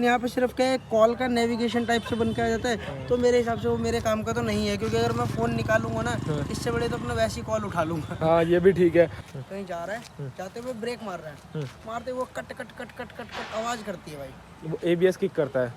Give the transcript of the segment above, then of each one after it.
यहाँ पे सिर्फ क्या है, कॉल का नेविगेशन टाइप से बन के आ जाता है, तो मेरे हिसाब से वो मेरे काम का तो नहीं है, क्योंकि अगर मैं फ़ोन निकालूंगा ना इससे बड़े तो अपना वैसी कॉल उठा लूंगा। हाँ ये भी ठीक है। कहीं जा रहा है, जाते हुए ब्रेक मार रहा है, मारते वो cut cut cut cut cut cut आवाज़ करती है भाई, वो ABS किक करता है,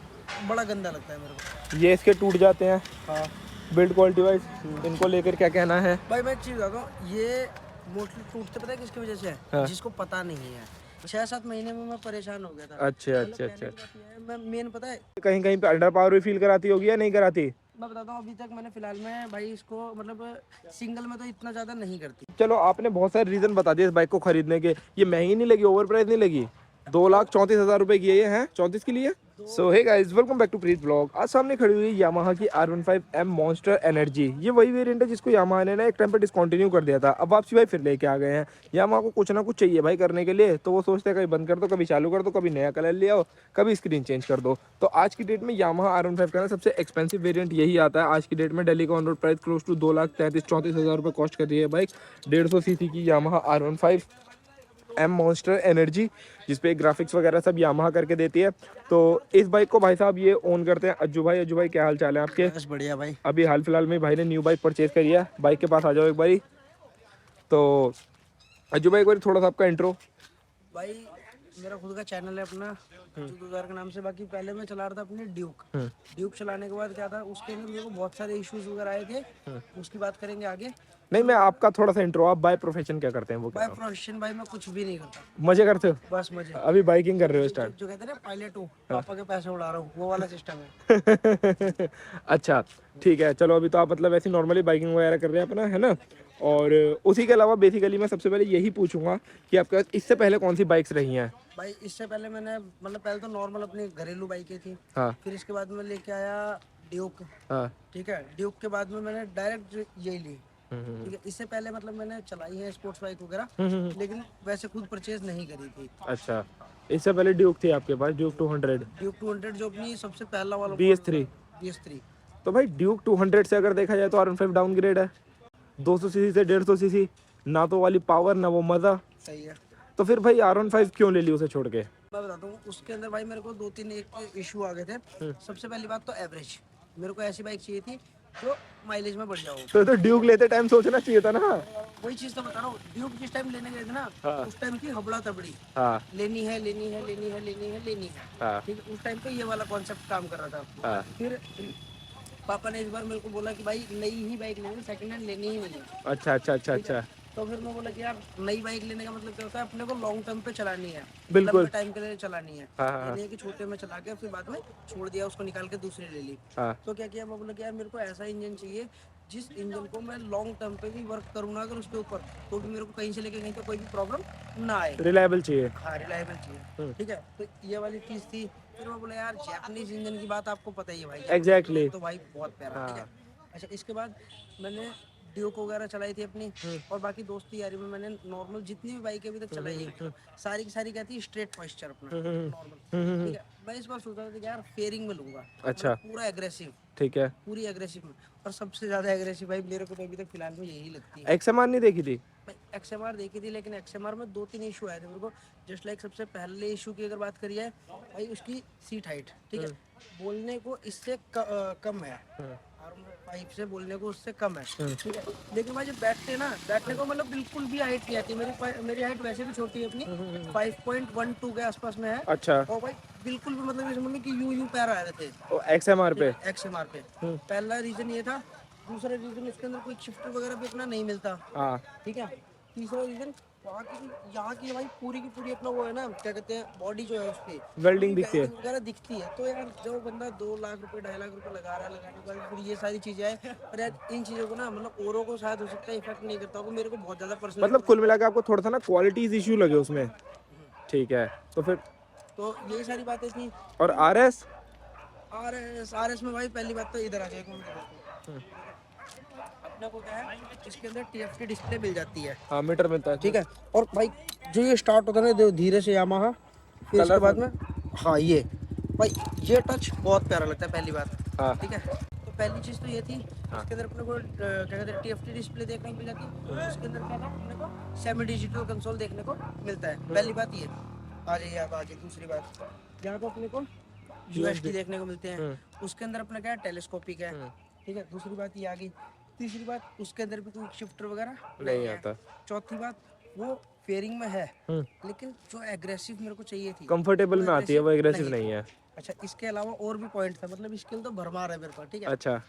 बड़ा गंदा लगता है मेरे को। ये इसके टूट जाते हैं। हाँ बिल्ड क्वालिटी वाइज इनको लेकर क्या कहना है? भाई, मैं एक चीज़ बताता हूँ, ये मोस्टली टूटते पता है किसकी वजह से है? हाँ। जिसको पता नहीं है। 6-7 महीने में मैं परेशान हो गया था। अच्छा मतलब अच्छा कहने अच्छा। की बात ये है, मैं मेन पता है, कहीं कहीं पे अंडर पावर भी फील कराती होगी या नहीं कराती? मैं बताता हूँ, अभी तक मैंने फिलहाल में भाई इसको मतलब सिंगल में तो इतना ज़्यादा नहीं करती। चलो आपने बहुत सारे रीजन बता दिए इस बाइक को खरीदने के, ये महंगी नहीं लगी, ओवर प्राइस नहीं लगी? 2,34,000 रुपए की है ये, है 34 के लिए। So hey guys, welcome back to Preet blog. आज सामने खड़ी हुई यामाहा की R15M मॉन्स्टर एनर्जी। ये वही वेरिएंट है जिसको यामाहा ने ना एक टाइम पे डिसकंटिन्यू कर दिया था, अब वापसी भाई फिर लेके आ गए हैं। यामाहा को कुछ ना कुछ चाहिए भाई करने के लिए, तो वो सोचते हैं कभी बंद कर दो, कभी चालू कर दो, कभी नया कलर ले आओ, कभी स्क्रीन चेंज कर दो। तो आज की डेट में यामाहा R15 का ना सबसे एक्सपेंसिव वेरियंट यही आता है आज की डेट में। दिल्ली का on road price close to 2,33,34,000 रुपये कॉस्ट कर रही है बाइक। 150 सीसी की यामाहा R15M मॉन्स्टर एनर्जी, जिसपे ग्राफिक्स वगैरह सब यामाहा करके देती है। तो इस बाइक को भाई साहब ये ओन करते हैं अज्जू भाई। अज्जू भाई क्या हाल चाल है आपके? बस बढ़िया भाई। अभी हाल फिलहाल में भाई ने न्यू बाइक परचेज करी है, बाइक के पास आ जाओ एक बारी। तो अज्जू भाई एक बार थोड़ा सा आपका इंट्रो। भाई मेरा खुद का चैनल है अपना, जुदुदार के नाम से। बाकी पहले मैं चला रहा था अपनी ड्यूक। ड्यूक चलाने के बाद क्या था, उसके अंदर मेरे को बहुत सारे इश्यूज वगैरह आए थे, उसकी बात करेंगे आगे। नहीं, मैं आपका थोड़ा सा इंट्रो, आप बाय प्रोफेशन क्या करते हैं वो बाय क्या? प्रोफेशन भाई मैं कुछ भी नहीं करता, मजे करते हो? बस मजे। अभी बाइकिंग कर रहे हो स्टार्ट? जो कहते हैं ना पायलट हूँ, पापा के पैसे उड़ा रहा हूँ, वो वाला सिस्टम है। अच्छा ठीक है, चलो अभी तो आप मतलब ऐसी नॉर्मली बाइकिंग वगैरह कर रहे हैं अपना, है ना? और उसी के अलावा बेसिकली मैं सबसे पहले यही पूछूंगा कि आपके पास इससे पहले कौन सी बाइक्स रही हैं? भाई इससे पहले मैंने मतलब पहले तो नॉर्मल अपनी घरेलू बाइकें थी, हाँ फिर इसके बाद में लेके आया ड्यूक। हाँ। ठीक है, ड्यूक के बाद में मैंने डायरेक्ट यही ली। ठीक है, इससे पहले मतलब मैंने चलाई है स्पोर्ट्स बाइक वगैरह, लेकिन वैसे खुद परचेज नहीं करी थी। अच्छा, इससे पहले ड्यूक थी आपके पास, ड्यूक 200? ड्यूक 200 जो अपनी सबसे पहला वाला BS3? BS3। तो भाई ड्यूक 200 से अगर देखा जाए तो R15 डाउनग्रेड है। 200 सीसी से 150 सीसी, ना तो वाली पावर ना वो मजा। सही है। तो फिर भाई R15 क्यों ले ली उसे छोड़ के? मैं बताता हूँ, उसके अंदर भाई मेरे को 2-3 एक इशू आ गए थे। सबसे पहली बात तो एवरेज, मेरे को ऐसी बाइक चाहिए थी जो माइलेज में बढ़ जाओ। तो ड्यूक लेते टाइम सोचना चाहिए था ना। वही चीज तो बता रहा हूँ, ड्यूक जिस टाइम लेने गए थे ना, हाँ। उस टाइम की हबड़ा तबड़ी, हाँ लेनी है लेनी है लेनी है लेनी है लेनी है। हाँ ठीक है, उस टाइम पे ये वाला कॉन्सेप्ट काम कर रहा था। हाँ। फिर पापा ने इस बार मेरे को बोला कि भाई नई ही बाइक लेनी, सेकंड हैंड लेनी ही नहीं है। अच्छा अच्छा अच्छा ठीक है? अच्छा। तो फिर मैं बोला कि यार नई बाइक लेने का मतलब क्या होता है, अपने को लॉन्ग टर्म पे चलानी है, बिल्कुल। लंबे टाइम के लिए चलानी है। हाँ, हाँ, ये नहीं है कि छोटे में चला के फिर बाद में छोड़ दिया, उसको निकाल के दूसरी ले ली। हाँ। तो क्या किया, मैं बोला कि यार मेरे को ऐसा इंजन चाहिए जिस इंजन को मैं लॉन्ग टर्म पे भी वर्क करूँ ना अगर उसके ऊपर, तो भी मेरे को कहीं से लेके कहीं तक कोई भी प्रॉब्लम ना आए। रिलायबल चाहिए। हाँ, रिलायबल चाहिए। ठीक है, तो ये वाली चीज़ थी। फिर मैं बोला यार जैपनीज इंजन की बात आपको पता ही है भाई। एग्जैक्टली। तो भाई बहुत प्यारा। ठीक है, अच्छा इसके बाद मैंने ड्यूक वगैरह चलाई थी अपनी, और बाकी दोस्ती यारी में मैंने नॉर्मल जितनी भी बाइक अभी तक चलाई है सारी की सारी कहती है स्ट्रेट पॉइस्चर अपना नॉर्मल। ठीक है, मैं इस बार सोच रहा था कि यार फेयरिंग में लूंगा। अच्छा। मतलब पूरा एग्रेसिव, ठीक है। पूरी एग्रेसिव में। और सबसे ज्यादा एग्रेसिव भाई मेरे को तो अभी तक फिलहाल में यही लगती है। XMR नहीं देखी थी? मैं XMR देखी थी, लेकिन XMR में 2-3 इशू आए थे मेरे को। जस्ट लाइक सबसे पहले इशू की अगर बात करी है भाई, उसकी सीट हाइट। ठीक है, बोलने को इससे कम है, R15 से बोलने को उससे कम है। ठीक है, लेकिन भाई जब बैठते ना, बैठने को मतलब बिल्कुल भी हाइट नहीं आती। मेरी हाइट वैसे भी छोटी है अपनी, 5.12 के आसपास में है। अच्छा। और भाई बिल्कुल भी मतलब ये समझ लो कि यू पैर आ रहे थे XMR पे? XMR पे। पहला रीजन ये था। दूसरा रीजन इसके अंदर कोई शिफ्टर वगैरह भी अपना नहीं मिलता। हाँ। ठीक है, तीसरा रीजन यहाँ की भाई पूरी की पूरी अपना वो है ना, क्या कहते हैं, बॉडी जो है उसकी वेल्डिंग दिखती है वगैरह दिखती है। तो यार जो बंदा 2 लाख रुपए 2.5 लाख रुपए लगा रहा है, लगाने के बाद फिर ये सारी चीजें आए, और यार इन चीजों को ना मतलब औरों को शायद हो सकता है इफेक्ट नहीं करता होगा, मेरे को बहुत ज्यादा पर्सनल मतलब कुल मिलाकर आपको थोड़ा सा ना क्वालिटीज इशू लगे उसमें? ठीक है, तो फिर तो यही सारी बातें थी। और RS? RS में भाई पहली बात तो इधर आ जाएगा, अपने को क्या है इसके अंदर TFT डिस्प्ले मिल जाती है। हाँ, मीटर मिलता है। ठीक है, और भाई जो ये स्टार्ट होता है ना धीरे से यामाहा, फिर इसके बाद में हाँ ये भाई ये टच बहुत प्यारा लगता है पहली बात। हाँ। ठीक है, तो पहली चीज़ तो ये थी। इसके अंदर अपने को क्या कहते हैं TFT डिस्प्ले देखने को मिल जाती है। उसके अंदर क्या है अपने को सेमी डिजिटल कंसोल देखने को मिलता है। पहली बात ये आ जाइए, आप आ जाइए। दूसरी बात यहाँ पे अपने को यूएसडी देखने को मिलते हैं। उसके अंदर अपना क्या है, टेलीस्कोपिक है, ठीक है। दूसरी बात ये आ गई। तीसरी बात, उसके अंदर भी कोई शिफ्टर वगैरह नहीं है। आता। चौथी बात, वो फेयरिंग में है, लेकिन जो एग्रेसिव मेरे को चाहिए थी, कंफर्टेबल वो में आती है, वो एग्रेसिव नहीं नहीं है। अच्छा, इसके अलावा और भी पॉइंट था, मतलब इसके लिए तो भरमार है मेरे पास, ठीक है। अच्छा।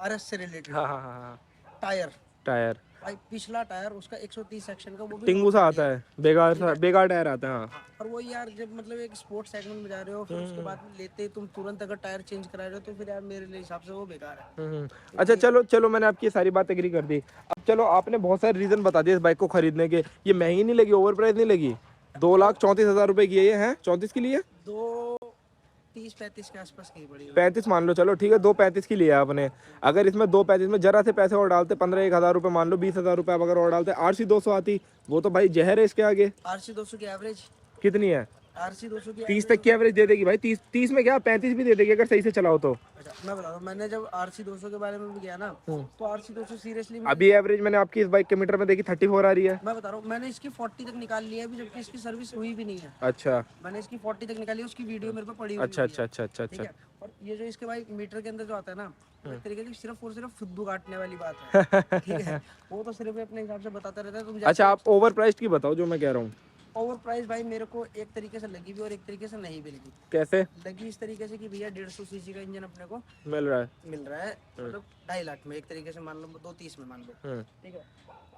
आरएस से रिलेटेड हाँ हाँ हाँ हाँ। टायर, टायर भाई पिछला टायर उसका 130 सेक्शन का, वो भी टिंगू सा आता है, बेकार टायर आता है। हाँ। हाँ, और वो यार जब मतलब एक स्पोर्ट्स सेगमेंट में जा रहे हो, फिर उसके बाद में लेते ही तुम तुरंत अगर टायर चेंज करा रहे हो, तो फिर यार मेरे लिए हिसाब से वो बेकार है। अच्छा चलो चलो, मैंने आपकी सारी बात एग्री कर दी। अब चलो, आपने बहुत सारे रीजन बता दिए इस बाइक को खरीदने के। ये महंगी नहीं लगी, ओवर प्राइस नहीं लगी? 2,34,000 रुपए की है ये, है 34 की लिए? 2:30-35 के आसपास की पड़ी है। 35 मान लो, चलो ठीक है, 2,35 की लिया आपने। अगर इसमें 2,35 में जरा से पैसे और डालते, 15-1,000 रुपए मान लो, 20,000 रुपए आप अगर और डालते, RC 200 आती, वो तो भाई जहर है इसके आगे। RC 200 की एवरेज, कितनी है? RC 200 की 30 तक की एवरेज दे देगी भाई। 30 में क्या, 35 भी दे देगी अगर सही से चलाओ तो। अच्छा मैं बता रहा हूँ, मैंने जब RC 200 के बारे में भी किया ना, तो RC 200 सीरियसली अभी एवरेज मैंने आपकी इस बाइक के मीटर में देखी 34 आ रही है। मैं बता रहा हूँ, मैंने इसकी 40 तक निकाल लिया है अभी, जबकि इसकी सर्विस हुई भी नहीं है। अच्छा मैंने इसकी 40 तक निकाली है, उसकी वीडियो मेरे पे पड़ी हुई अच्छा है, अच्छा अच्छा अच्छा ठीक अच्छा। है। और ये जो इसके भाई मीटर के अंदर जो आता है ना, वो एक तरीके से सिर्फ और सिर्फ फुद्दू काटने वाली बात है, ठीक है। वो तो सिर्फ अपने हिसाब से बताता रहता है तुम। अच्छा, आप ओवर प्राइस्ड की बताओ जो मैं कह रहा हूँ। ओवर प्राइस भाई मेरे को एक तरीके से लगी भी और एक तरीके से नहीं भी लगी। कैसे लगी इस तरीके से कि भैया 150 सीसी का इंजन अपने को मिल रहा है? मिल रहा है, मतलब 2.5 लाख में, एक तरीके से मान लो 230 में मान लो, ठीक है।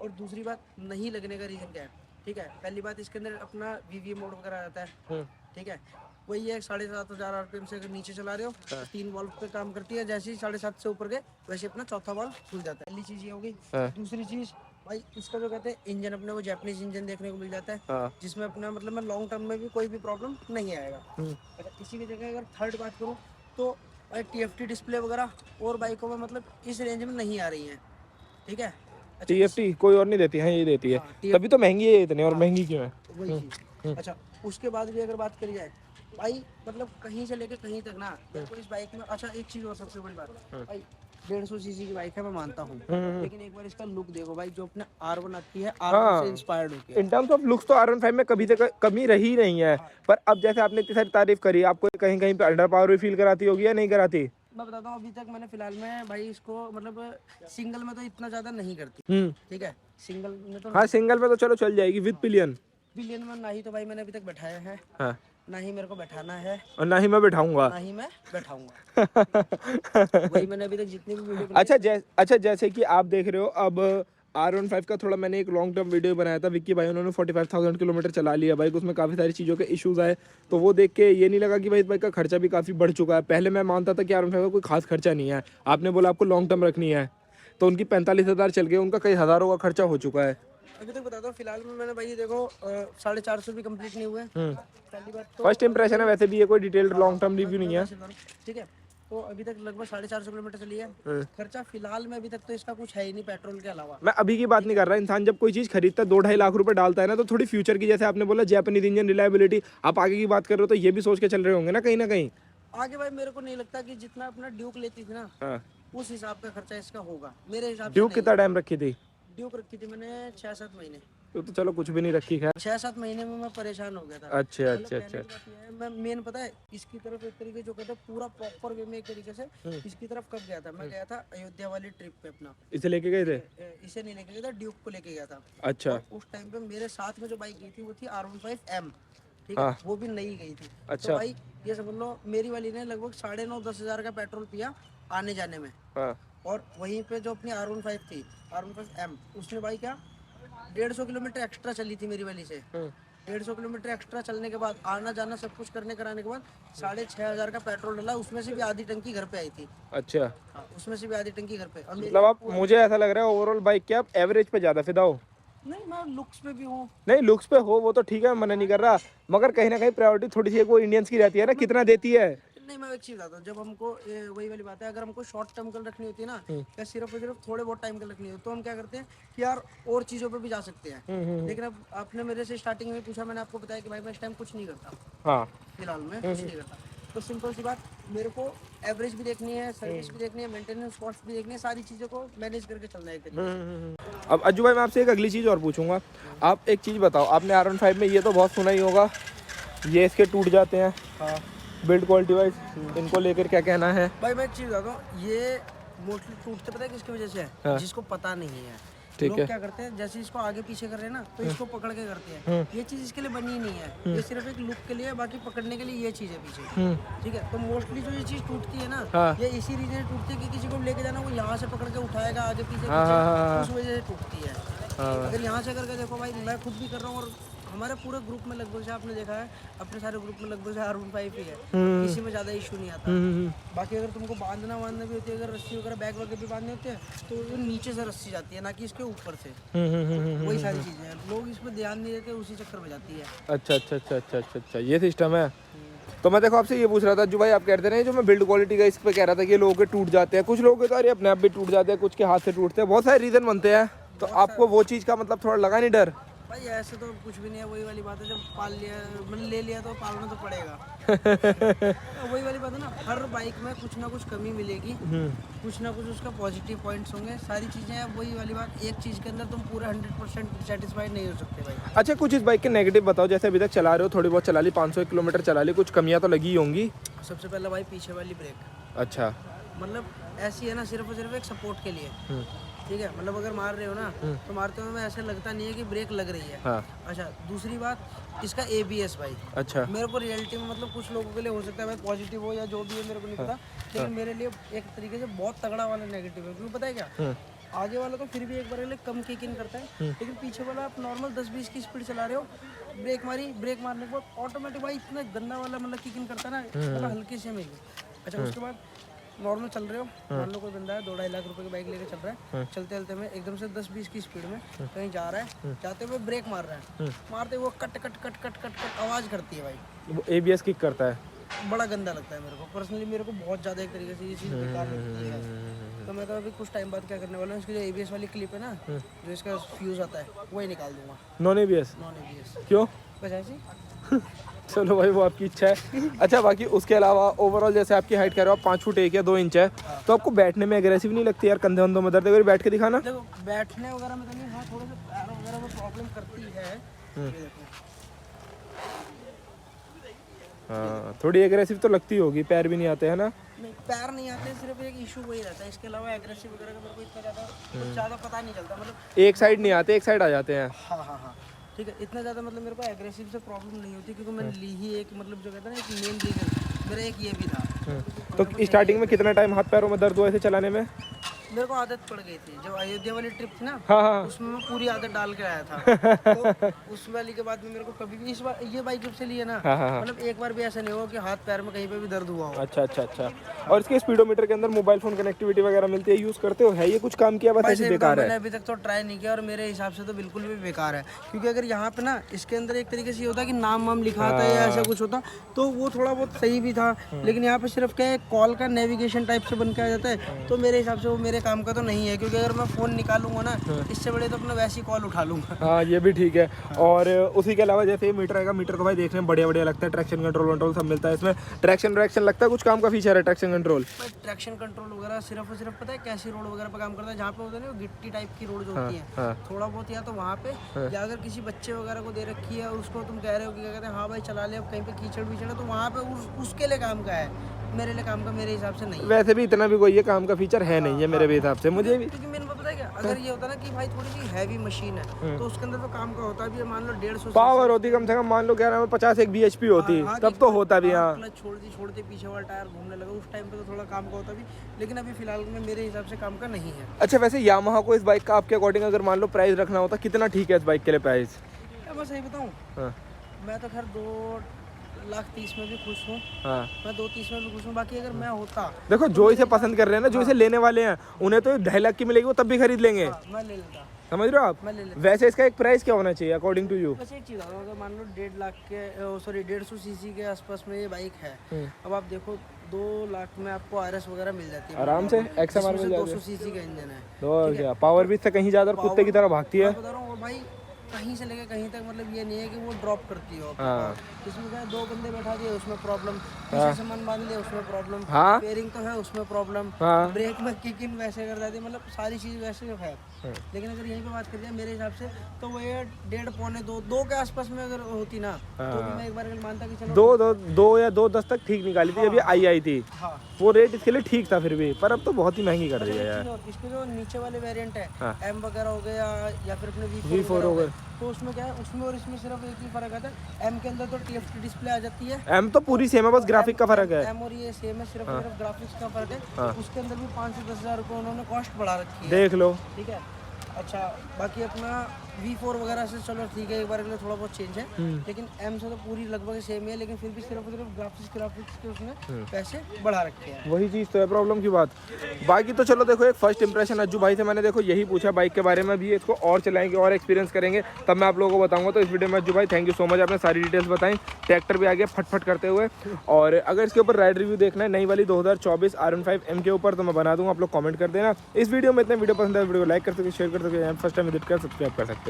और दूसरी बात, नहीं लगने का रीजन क्या है, ठीक है। पहली बात, इसके अंदर अपना VVA मोड वगैरह आता है, ठीक है। वही है 7,500 RPM से अगर नीचे चला रहे हो, 3 वॉल्व पे काम करती है। जैसे ही 7.5 से ऊपर गए, वैसे अपना चौथा वॉल्व खुल जाता है। पहली चीज ये हो गई। दूसरी चीज भाई, इसका जो कहते हैं इंजन, अपने को जापानीज इंजन देखने को मिल जाता है, जिसमें अपना मतलब मैं लॉन्ग टर्म में भी कोई भी प्रॉब्लम नहीं आएगा। अगर इसी की जगह अगर थर्ड बात करूँ, तो भाई TFT डिस्प्ले वगैरह और बाइकों में मतलब इस रेंज में नहीं आ रही है, ठीक है। अच्छा, TFT कोई और नहीं देती है, ये देती है। तभी तो महंगी है इतनी, और महंगी क्यों है? वही चीज। अच्छा, उसके बाद भी अगर बात करी जाए भाई, मतलब कहीं से लेके कहीं तक ना, तो इस बाइक में अच्छा एक चीज और सबसे बड़ी बात भाई, 150 सीसी की बाइक है, मैं मानता हूँ, लेकिन एक बार इसका लुक देखो भाई, जो अपने R1 आती है, R1 से इंस्पायर्ड होके। इन टर्म्स ऑफ लुक्स तो R15 में कभी तक कमी रही नहीं है। पर अब जैसे आपने इतनी सारी तारीफ करी, आपको कहीं कहीं पे अंडर पावर भी फील कराती होगी या नहीं कराती? मैं बताता हूँ, अभी तक मैंने फिलहाल में भाई इसको मतलब सिंगल में तो इतना ज्यादा नहीं करती, ठीक है। सिंगल में तो हाँ, सिंगल में तो चलो चल जाएगी, विद पिलियन में ना ही तो भाई मैंने अभी तक बैठाया है, हाँ, ना ही मेरे को बैठाना है, और ना ही मैं बैठाऊंगा, ना ही मैं बैठाऊंगा। वही मैंने अभी तक जितनी भी वीडियो अच्छा जैसे कि आप देख रहे हो, अब R15 का थोड़ा मैंने एक लॉन्ग टर्म वीडियो बनाया था विक्की भाई, उन्होंने 45,000 किलोमीटर चला लिया बाइक, उसमें काफ़ी सारी चीज़ों के इश्यूज आए। तो वो देख के ये नहीं लगा कि भाई इस बाइक का खर्चा भी काफ़ी बढ़ चुका है। पहले मैं मानता था कि R15 का कोई खास खर्चा नहीं है, आपने बोला आपको लॉन्ग टर्म रखनी है, तो उनकी 45,000 चल गए, उनका कई हज़ारों का खर्चा हो चुका है। अभी तक बताता हूँ, फिलहाल में मैंने भाई देखो 450 भी कंप्लीट नहीं हुए। पहली बात तो फर्स्ट इंप्रेशन है, वैसे भी ये कोई डिटेल्ड लॉन्ग टर्म रिव्यू नहीं है, ठीक है। तो अभी तक लगभग 450 किलोमीटर चली है। खर्चा फिलहाल में अभी तक तो इसका कुछ है ही नहीं पेट्रोल के अलावा। मैं अभी की बात नहीं कर रहा, इंसान जब कोई चीज़ खरीदता है 2-2.5 लाख रुपए डालता है ना, तो थोड़ी फ्यूचर की, जैसे आपने बोला जापानीज इंजन, रिलायबिलिटी, आप आगे की बात कर रहे हो तो ये भी सोच के चल रहे होंगे ना कहीं। आगे भाई मेरे को नहीं लगता कि जितना अपना ड्यूक लेती थी ना, उस हिसाब का खर्चा इसका होगा मेरे हिसाब से। ड्यूक कितना टाइम रखी थी? ड्यूक रखी थी मैंने 6-7 महीने। तो चलो कुछ भी नहीं रखी, खैर 6-7 महीने में मैं परेशान हो गया था। अच्छा। मैं मेन पता है इसकी तरफ एक तरीके जो कहते हैं पूरा प्रॉपर वे में एक तरीके से इसकी तरफ कब गया था, मैं गया था अयोध्या वाली ट्रिप पे अपना। इसे लेके गए थे? इसे नहीं लेके गया था, ड्यूक को लेके गया था। अच्छा। और उस टाइम पे मेरे साथ में जो बाइक गई थी वो थी R15M, ठीक है, वो भी नई गई थी। अच्छा। तो भाई ये समझ लो मेरी वाली ने लगभग 9.5-10 हज़ार का पेट्रोल पिया आने जाने में। और वहीं पे जो अपनी R15 थी, R15M, उसने भाई क्या 150 किलोमीटर एक्स्ट्रा चली थी मेरी वाली से। 150 किलोमीटर एक्स्ट्रा चलने के बाद, आना जाना सब कुछ करने कराने के बाद 6,500 का पेट्रोल डला, उसमें से भी आधी टंकी घर पे आई थी। अच्छा। हाँ, उसमें से भी आधी टंकी घर पे। मतलब आप, मुझे ऐसा लग रहा है ओवरऑल बाइक के आप एवरेज पे ज्यादा फिदा हो। नहीं, मैं लुक्स पे भी हूँ। नहीं, लुक्स पे हो वो तो ठीक है, मैं मना नहीं कर रहा, मगर कहीं ना कहीं प्रायोरिटी थोड़ी सी वो इंडियंस की रहती है ना, कितना देती है। नहीं, मैं एक चीज बताता हूँ, जब हमको वही वाली बात है, अगर हमको शॉर्ट टर्म कल रखनी होती है ना, या सिर्फ और सिर्फ थोड़े बहुत टाइम कल रखनी होती है, तो हम क्या करते हैं कि यार और चीज़ों पे भी जा सकते हैं। लेकिन अब आपने मेरे से स्टार्टिंग में पूछा, मैंने आपको बताया कि भाई मैं इस टाइम कुछ नहीं करता। हाँ, फिलहाल में कुछ नहीं करता। तो सिंपल सी बात, मेरे को एवरेज भी देखनी है, सर्विस भी देखनी है, मेंटेनेंस कॉस्ट भी देखनी है, सारी चीज़ों को मैनेज करके चलना है। अब अज्जू भाई, मैं आपसे एक अगली चीज़ और पूछूंगा। आप एक चीज़ बताओ, आपने R15 में ये तो बहुत सुना ही होगा, ये इसके टूट जाते हैं। हाँ। बिल्ड क्वालिटी वाइज इनको लेकर क्या कहना है? भाई मैं एक चीज बताता हूँ, ये मोस्टली टूटते पता है किसकी वजह से है? हाँ। जिसको पता नहीं है। ठीक लोग है। क्या करते हैं, जैसे इसको आगे पीछे कर रहे हैं ना, तो इसको पकड़ के करते हैं। ये चीज इसके लिए बनी ही नहीं है, ये सिर्फ एक लुक के लिए है, बाकी पकड़ने के लिए ये चीज है पीछे। ठीक है, तो मोस्टली जो ये चीज टूटती है ना, हाँ। ये इसी रीजन टूटती है कि किसी को लेके जाना, वो यहाँ से पकड़ के उठाएगा आगे पीछे हाँ, हाँ, हाँ। उस वजह से टूटती है। अगर यहाँ से करके देखो भाई, मैं खुद भी कर रहा हूँ और हमारे पूरे ग्रुप में लगभग से आपने देखा है, अपने सारे ग्रुप में लगभग से R15 ही है, किसी में ज़्यादा इशू नहीं आता। बाकी अगर तुमको बांधना भी होती है, अगर रस्सी वगैरह बैग वगैरह भी बांधने होते हैं, तो वो नीचे से रस्सी जाती है, ना कि इसके ऊपर से। वही सारी चीज़ें हैं, लोग इस पर ध्यान नहीं देते, उसी चक्कर में जाती है। अच्छा अच्छा अच्छा अच्छा अच्छा अच्छा, ये सिस्टम है। तो मैं देखो आपसे ये पूछ रहा था जो भाई आप कहते रहे, जो मैं बिल्ड क्वालिटी का इस पे कह रहा था कि लोगों के टूट जाते हैं, कुछ लोगों के तो अरे अपने आप भी टूट जाते हैं, कुछ के हाथ से टूटते हैं, बहुत सारे रीज़न बनते हैं। तो आपको वो चीज़ का मतलब थोड़ा लगा नहीं डर? भाई ऐसे तो कुछ भी नहीं है, वही वाली बात है, जब पाल लिया मैंने ले लिया तो पालना तो पड़ेगा। वही वाली बात है ना, हर बाइक में कुछ ना कुछ कमी मिलेगी, कुछ ना कुछ उसका पॉजिटिव पॉइंट्स होंगे, सारी चीज़ें हैं। वही वाली बात, एक चीज़ के अंदर तुम पूरा 100% सेटिस्फाइड नहीं हो सकते भाई। अच्छा, कुछ इस बाइक के नेगेटिव बताओ, जैसे अभी तक चला रहे हो, थोड़ी बहुत चला ली, 500 किलोमीटर चला ली, कुछ कमियाँ तो लगी ही होंगी। सबसे पहले भाई पीछे वाली ब्रेक, अच्छा। मतलब ऐसी है ना, सिर्फ और सिर्फ एक सपोर्ट के लिए। ठीक है, मतलब अगर मार रहे हो ना, तो मारते हुए में ऐसे लगता नहीं है कि ब्रेक लग रही है। हाँ। अच्छा, दूसरी बात इसका ABS भाई। अच्छा। मेरे को रियलिटी में मतलब कुछ लोगों के लिए हो सकता है भाई पॉजिटिव हो या जो भी है, मेरे को नहीं पता, लेकिन मेरे लिए एक तरीके से बहुत तगड़ा वाला नेगेटिव है। क्योंकि पता है क्या, आगे वाला तो फिर भी एक बार कम किक इन करता है, लेकिन पीछे वाला आप नॉर्मल 10-20 की स्पीड चला रहे हो, ब्रेक मारी, ब्रेक मारने के बाद ऑटोमेटिक भाई इतना गंदा वाला मतलब किक इन करता है ना, मतलब हल्के से में। अच्छा, उसके बाद नॉर्मल चल रहे हो, मान लो कोई बंदा है 2-2.5 लाख रुपए की बाइक लेके चल रहा है, चलते चलते में एकदम से 10-20 की स्पीड में कहीं जा रहा है, जाते हुए ब्रेक मार रहा है, मारते हुए cut cut cut cut cut cut आवाज़ करती है भाई, वो ABS किक करता है, बड़ा गंदा लगता है मेरे को पर्सनली। मेरे को बहुत ज़्यादा एक तरीके से ये चीज़ बेकार लगती है। तो मैं तो अभी कुछ टाइम बाद क्या करने वाला हूँ, इसकी जो ABS वाली क्लिप है ना, जो इसका फ्यूज़ आता है, वही निकाल दूंगा। Non ABS? नॉन ABS क्यों? बस ऐसे ही। चलो भाई, वो आपकी इच्छा है। अच्छा, बाकी उसके अलावा ओवरऑल जैसे आपकी हाइट कह रहे हो आप 5 फुट 1 या 2 इंच है, तो आपको बैठने में एग्रेसिव नहीं लगती यार? कंधे वंधों में दर्द है, बैठ के दिखाना। देखो बैठने वगैरह में तो नहीं, हाँ थोड़ा सा पैर वगैरह में प्रॉब्लम करती है। ये देखो, हाँ, थोड़ी एग्रेसिव तो लगती होगी, पैर भी नहीं आते है ना? नहीं पैर नहीं आते, सिर्फ एक इशू वही रहता है, इसके अलावा एग्रेसिव वगैरह का मेरे को इतना ज़्यादा पता नहीं चलता, मतलब एक साइड नहीं आते, एक साइड आ जाते हैं। हाँ हाँ हाँ ठीक है, इतना ज़्यादा मतलब मेरे को एग्रेसिव से प्रॉब्लम नहीं होती, क्योंकि मैंने ली ही एक, मतलब जो कहते हैं ना, एक मेन रीज़न मेरा एक ये भी था। तो स्टार्टिंग में कितना टाइम हाथ पैरों में दर्द हुआ ऐसे चलाने में? मेरे को आदत पड़ गई थी, जब अयोध्या वाली ट्रिप थी ना, हाँ हाँ। उसमें मैं पूरी आदत डाल के आया था। तो उस वाली के बाद में मेरे को कभी भी, इस बार ये बाइक जब से ली है ना, हाँ, हाँ, मतलब एक बार भी ऐसा नहीं हुआ कि हाथ पैर में कहीं पे भी दर्द हुआ हो। अच्छा अच्छा अच्छा। और इसके स्पीडोमीटर के अंदर मोबाइल फोन कनेक्टिविटी वगैरह मिलती है, यूज करते हो? है ये कुछ काम किया, बस भाई ऐसे सही बेकार बताऊं, है? मैंने अभी तक तो ट्राई नहीं किया, और मेरे हिसाब से तो बिल्कुल भी बेकार है, क्योंकि अगर यहाँ पे ना इसके अंदर एक तरीके से ये होता कि नाम वाम लिखा आता है या ऐसा कुछ होता, तो वो थोड़ा बहुत सही भी था। लेकिन यहाँ पे सिर्फ क्या है, कॉल का नेविगेशन टाइप से बन के आ जाता है, तो मेरे हिसाब से वो मेरे काम का तो नहीं है, क्योंकि अगर मैं फ़ोन निकालूंगा ना, इससे बड़े तो अपना वैसी कॉल उठा लूंगा। हाँ, ये भी ठीक है। और उसी के अलावा जैसे ये मीटर आएगा, मीटर तो भाई देखने में बढ़िया बढ़िया लगता है, ट्रैक्शन कंट्रोल सब मिलता है इसमें। ट्रैक्शन लगता है कुछ काम का फीचर है ट्रैक्शन कंट्रोल? ट्रैक्शन कंट्रोल वगैरह सिर्फ और सिर्फ पता है कैसी रोड वगैरह पे काम करता है, जहाँ पे होता है ना गिट्टी टाइप की रोड जो होती है, थोड़ा बहुत या तो वहाँ पे, या अगर किसी बच्चे वगैरह को दे रखी है और उसको तुम कह रहे हो कि क्या कहते हैं, हाँ भाई चला ले, अब कहीं पे कीचड़ विचड़ है, तो वहाँ पे उसके लिए काम का है, मेरे लिए काम का मेरे हिसाब से नहीं है। वैसे भी इतना भी कोई ये काम का फीचर है नहीं है मेरे भी हिसाब से, मुझे भी। क्योंकि मैंने पता है क्या, अगर ये होता ना कि भाई थोड़ी सी हैवी मशीन है, तो उसके अंदर तो काम का होता भी, मान लो 150 पावर होती कम से कम, मान लो 11 में 50 एक bhp होती, तब तो होता भी। हाँ, क्लच छोड़ते पीछे वाला टायर घूमने लगा, उस टाइम पे तो थोड़ा काम का होता भी, लेकिन अभी फिलहाल में मेरे हिसाब से काम का नहीं है। अच्छा, वैसे यामाहा को इस बाइक का आपके अकॉर्डिंग अगर मान लो प्राइस रखना होता, कितना ठीक है इस बाइक के लिए प्राइस? मैं सही बताऊँ, मैं तो खैर 2,30,000 में भी खुश हूँ। हाँ, मैं 2,30,000 में भी खुश हूँ। बाकी अगर मैं होता, देखो जो इसे पसंद कर रहे हैं ना, जो इसे लेने वाले हैं, उन्हें तो 2.5 लाख की मिलेगी, वो तब भी खरीद लेंगे। मैं ले लेता, समझ रहे हो आप? मैं ले लेता। वैसे इसका एक प्राइस क्या होना चाहिए अकॉर्डिंग टू यू? बस एक चीज़, अगर मान लो 1.5 लाख के, सॉरी 150 सीसी के आसपास में ये बाइक है, अब आप देखो 2 लाख में आपको RS वगैरह मिल जाती है आराम से, XMR मिल जाएगा। 200 सीसी का इंजन है, तो क्या पावर भी इससे कहीं ज़्यादा कुत्ते की तरह भागती है। बता रहा हूँ भाई, कहीं से लेके कहीं तक, मतलब ये नहीं है कि वो ड्रॉप करती हो। हाँ। इसमें क्या है, 2 बंदे बैठा दिए उसमें प्रॉब्लम, पीछे सामान बांध लिया उसमें प्रॉब्लम, हाँ। पेयरिंग तो है उसमें प्रॉब्लम, हाँ। ब्रेक में किक इन वैसे कर देती है, मतलब सारी चीज़ वैसे है। लेकिन अगर यहीं पे बात करिए मेरे हिसाब से तो वो ये 1.5 पौने 2 के आसपास में अगर होती ना तो भी मैं एक बार अगर मानता कि चलो 2 या 2.10 तक ठीक निकाली थी, अभी आई थी हाँ। वो रेट इसके लिए ठीक था फिर भी, पर अब तो बहुत ही महंगी कर दी है यार। इसके जो नीचे वाले वेरिएंट है हाँ। M वगैरह हो गया या फिर अपने V4 हो गए, तो उसमें क्या है, उसमें और इसमें सिर्फ एक ही फर्क आता है, M के अंदर तो TFT डिस्प्ले आ जाती है, एम तो पूरी सेम है, बस ग्राफिक का फर्क है। M और ये सेम है, सिर्फ ग्राफिक्स का फर्क है। उसके अंदर भी 5 से 10 हज़ार रुपये उन्होंने कॉस्ट बढ़ा रखी है, देख लो। ठीक है। अच्छा बाकी अपना V4 वगैरह से चलो ठीक है, एक बार के लिए थोड़ा बहुत चेंज है, लेकिन M से तो पूरी लगभग सेम ही है, लेकिन फिर भी सिर्फ ग्राफिक्स के उसने पैसे बढ़ा रखे हैं। वही चीज़ तो है प्रॉब्लम की बात। बाकी तो चलो देखो, एक फर्स्ट इंप्रेशन अज्जू भाई से मैंने देखो यही पूछा बाइक के बारे में, भी इसको और चलाएंगे और एक्सपीरियंस करेंगे तब मैं आप लोगों को बताऊंगा। तो इस वीडियो में अज्जू भाई थैंक यू सो मच, आपने सारी डिटेल्स बताई, ट्रैक्टर भी आ गया फटफट करते हुए। और अगर इसके ऊपर राइड रिव्यू देखना है नई वाली 2024 R15M के ऊपर तो मैं बना दूंगा, आप लोग कमेंट कर देना। इस वीडियो में इतने वीडियो पसंद है वीडियो को लाइक कर सकते, शेयर कर सकते, फर्स्ट टाइम विजिट कर सब्सक्राइब कर सकते हो।